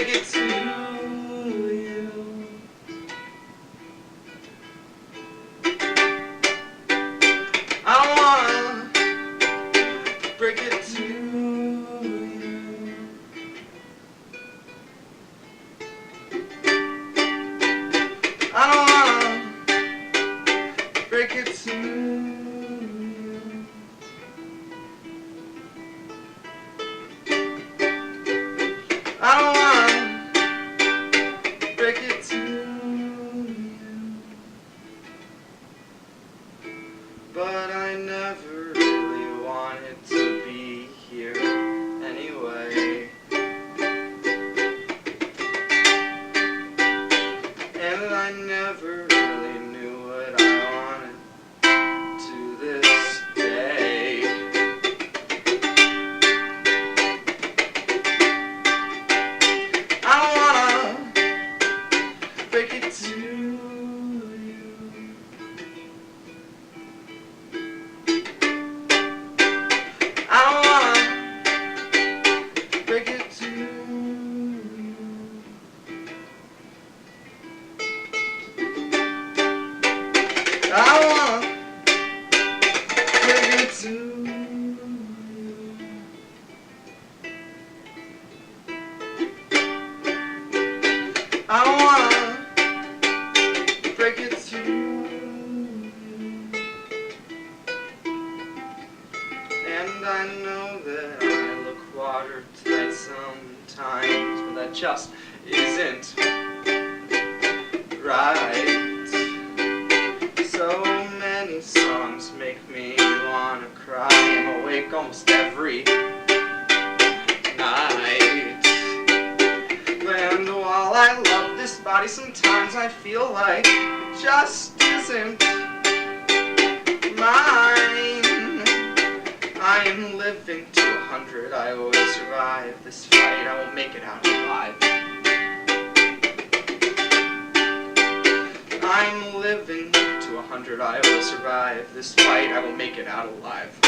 break it to you. I don't wanna break it to you. I don't wanna break it to you. I don't wanna break it to you, but I never really wanted to be here anyway. And I never really knew what I wanted to this day. I don't wanna break it to you. I don't wanna break it to you. I don't wanna break it to you. I don't wanna break it to you. And I know that I look watertight sometimes, but that just isn't right. So many songs make me wanna cry. I'm awake almost every night. And while I love this body, sometimes I feel like it just isn't mine. I am living to 100, I always survive this fight, I won't make it out alive. I'm living to 100, I will survive this fight, I will make it out alive.